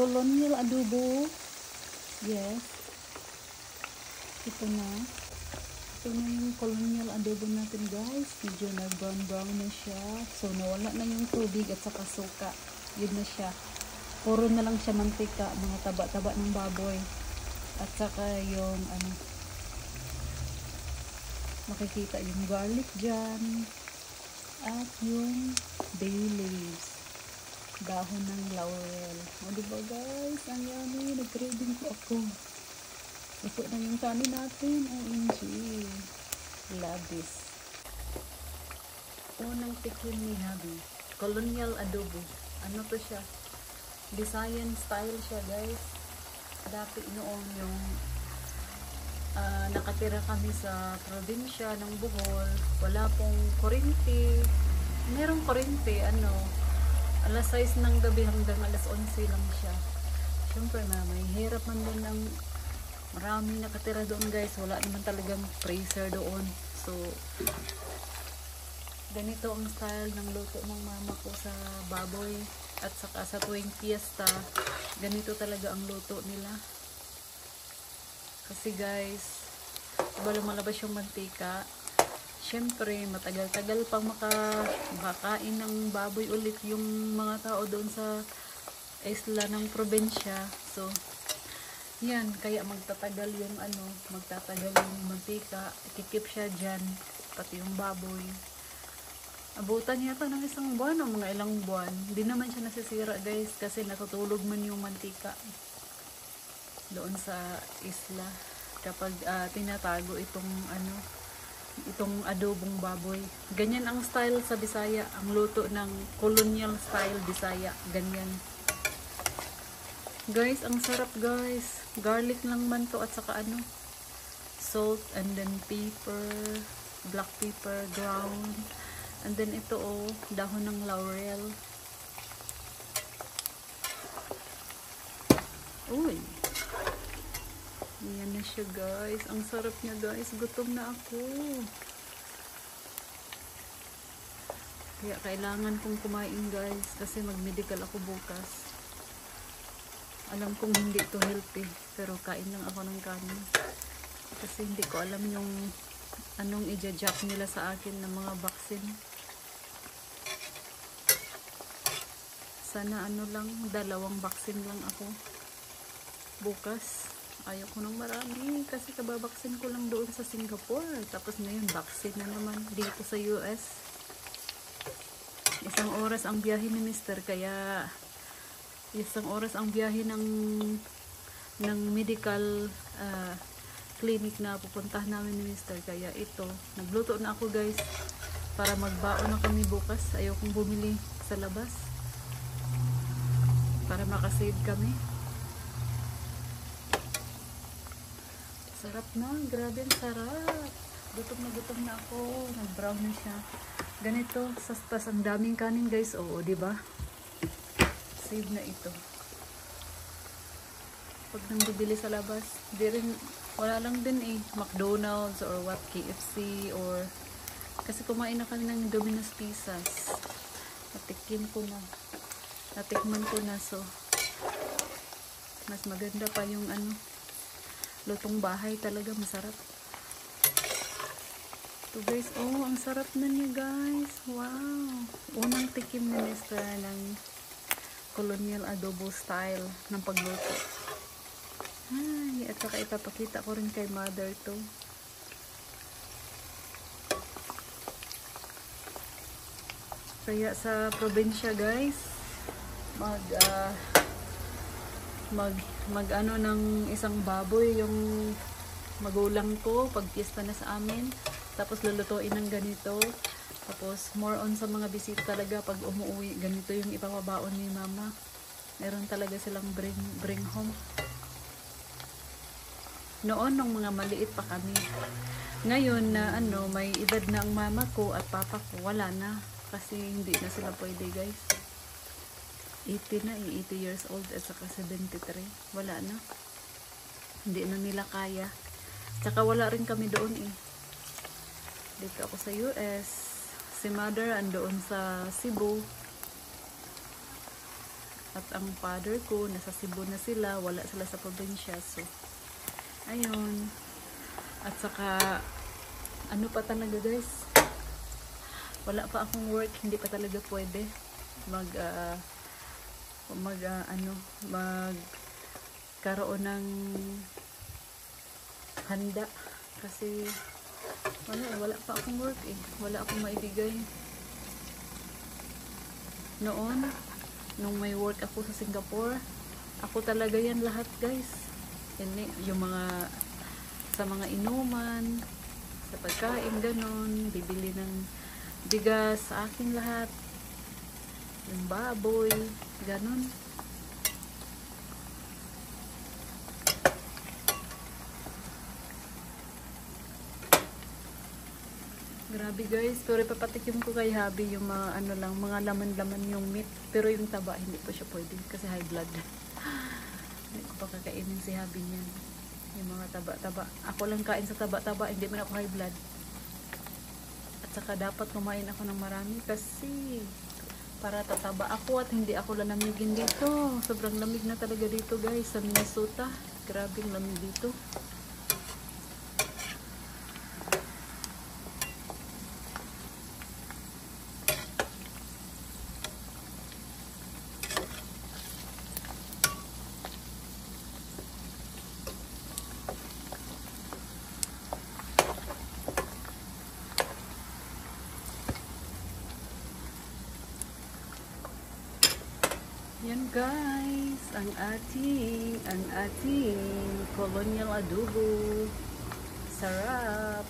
colonial adobo. Yes. Ito na. Ito na yung colonial adobo natin, guys. Medyo nag-brown na siya. So, nawala na yung tubig at saka suka. Yun na siya. Puro na lang siya mantika. Mga taba-taba ng baboy. At saka yung makikita yung garlic dyan. At yung bay leaves. Dahon ng laurel. O, diba guys? Ang yummy. Nag-craving ko ako. Ito na yung kanin natin. OMG. Love this. Unang tikim ni Habi. Colonial adobo. Ano to siya? Visayan style siya, guys. Dati noon yung nakatira kami sa probinsya ng Bohol. Wala pong kuryente. Merong kuryente, alas 6 ng gabi hanggang alas 11 lang siya. Siyempre may hirap man din ng maraming nakatira doon, guys. Wala naman talagang freezer doon. So, ganito ang style ng luto ng mama ko sa baboy. At saka sa tuwing fiesta, ganito talaga ang luto nila. Kasi guys, diba lumalabas yung mantika, syempre matagal-tagal pang makakain ng baboy ulit yung mga tao doon sa isla ng probinsya. So, yan, kaya magtatagal yung magtatagal yung mantika, ikikip siya dyan, pati yung baboy. Abutan yata ng isang buwan o mga ilang buwan. Hindi naman siya nasisira, guys, kasi natutulog man yung mantika doon sa isla kapag tinatago itong adobong baboy. Ganyan ang style sa Bisaya, ang luto ng colonial style Bisaya, ganyan. Guys, ang sarap, guys. Garlic lang man to at saka salt and then pepper, black pepper ground. And then ito dahon ng laurel. Uy. Ayan na siya, guys. Ang sarap niya, guys. Gutom na ako. Kaya kailangan kong kumain, guys. Kasi mag-medical ako bukas. Alam kong hindi ito healthy. Pero kain lang ako ng kanin. Kasi hindi ko alam yung anong i-jack nila sa akin ng mga vaccine. Sana lang, 2 vaccine lang ako bukas. Ayaw ko ng marami kasi kababaksin ko lang doon sa Singapore. Tapos ngayon vaccine na naman dito sa US. 1 oras ang biyahe ni Mister, kaya 1 oras ang biyahe ng medical clinic na pupuntahan namin ni Mister. Kaya ito, nagluto na ako, guys, para magbaon na kami bukas. Ayaw kong bumili sa labas para makasave kami. Sarap na, grabe ang sarap. Gutom na ako. Nag-brown na siya. Ganito, tas ang daming kanin, guys. Oo, diba? Save na ito. Pag nang bibili sa labas, wala lang din McDonald's or what, KFC or kasi kumain na kami ng Domino's Pizzas. Natikman ko na, so mas maganda pa yung lutong bahay, talaga masarap. So guys, ang sarap na niya, guys. Wow! Unang tikim ni Mister ng colonial adobo style ng pagluto. Ay, at saka ipapakita ko rin kay mother to. Kaya sa probinsya, guys, ng isang baboy yung magulang ko pag fiesta na sa amin, tapos lulutuin ng ganito, tapos more on sa mga bisita talaga pag umuwi, ganito yung ipapabaon ni mama. Meron talaga silang bring home noon nung mga maliit pa kami. Ngayon na may edad na ang mama ko at papa ko, wala na kasi hindi na sila pwede, guys. 80 na, 80 years old at saka 73. Wala na. Hindi na nila kaya. Tsaka wala rin kami doon Dito ako sa US. Si mother andoon sa Cebu. At ang father ko, nasa Cebu na sila, wala sila sa probinsya. So, ayun. At saka, ano pa talaga guys, wala pa akong work, hindi pa talaga pwede magkaroon ng handa. Kasi, wala pa akong work eh. Wala akong maibigay. Noon, nung may work ako sa Singapore, ako talaga yan lahat guys. Yung sa mga inuman, sa pagkain, ganon, bibili ng bigas sa akin lahat, yung baboy, ganon. Grabe guys, pero papatikim ko kay Habi yung mga mga laman-laman yung meat, pero yung taba hindi pa siya pwede kasi high blood. Hindi ko pa kakainin si Habi niyan. Yung mga taba-taba. Ako lang kain sa taba-taba, hindi man ako high blood. At saka dapat kumain ako ng marami kasi para tataba ako at hindi ako lalamigin dito. Sobrang lamig na talaga dito guys sa Minnesota. Grabe ang lamig dito. Yan guys, ang ating colonial adobo. Sarap.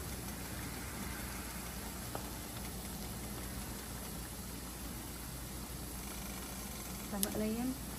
Tama na yan.